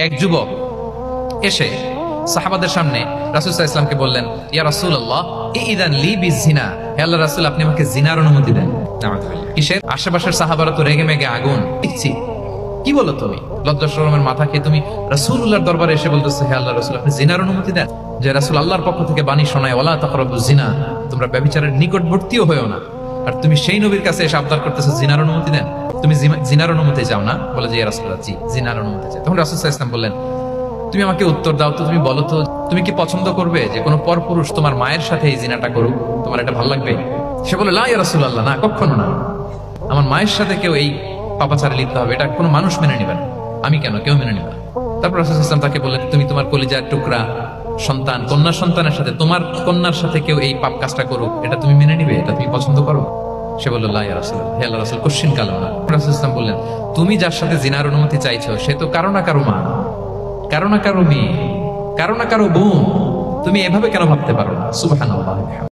এক যুবক এসে সাহাবাদের সামনে রাসূল সাল্লাল্লাহু আলাইহি ওয়াসাল্লামকে বললেন, ইয়া রাসূলুল্লাহ ইযান লি বিজিনা, হে আল্লাহর রাসূল আপনি আমাকে জিনার অনুমতি দেন। নাউযুবিল্লাহ। কিসের? আশেপাশের সাহাবারা তো রেগে মেগে আগুন। দেখছি কি বলো তুমি? লজ্জা শরমের মাথা খেয়ে তুমি রাসূলুল্লাহর দরবারে এসে বলতেছো, হে আল্লাহর রাসূল আপনি জিনার অনুমতি দেন। যে রাসূল আল্লাহর পক্ষ থেকে বাণী শোনায়, ওয়ালা তাকরাবুজ জিনা, তোমরা ব্যভিচারের নিকটবর্তীও হয়ো না, আর তুমি সেই নবীর কাছে এসে আবদার করতেছো জিনার অনুমতি দেন। তুমি জিনার অনুমতি চাও না? বলে যে ইয়া রাসূলুল্লাহ জি জিনার অনুমতি চাই। তখন রাসূল সাল্লাল্লাহু আলাইহি ওয়াসাল্লাম বললেন, তুমি আমাকে উত্তর দাও তো, তুমি বলো তো তুমি কি পছন্দ করবে যে কোনো পরপুরুষ তোমার মায়ের সাথে এই জিনাটা করুক? তোমার এটা ভালো লাগবে? সে বলে লা ইয়া রাসূলুল্লাহ, না কখনো না, আমার মায়ের সাথে কেউ এই পাপাচারে লিপ্ত হবে এটা কোনো মানুষ মেনে নেবে না। আমি কেন? কেউ মেনে নেবে না। তারপর রাসূল সাল্লাল্লাহু আলাইহি ওয়াসাল্লাম তাকে বললেন, তুমি তোমার কলিজার টুকরা সন্তান, কন্যা সন্তানের সাথে, তোমার কন্যার সাথে কেউ এই পাপ কাজটা করুক, এটা তুমি মেনে নিবে? এটা তুমি পছন্দ করো? সে বলল লা ইয়া রাসূলুল্লাহ, হে আল্লাহর রাসূল কোশ্চিন কালো না। রাসূল সাল্লাল্লাহু আলাইহি ওয়াসাল্লাম বললেন, তুমি যার সাথে জিনার অনুমতি চাইছো সে তো কারো না কারো মা, কারো না কারো মেয়ে, কারো না কারো বোন, তুমি এভাবে কেন ভাবতে পারো না? সুবহানাল্লাহ।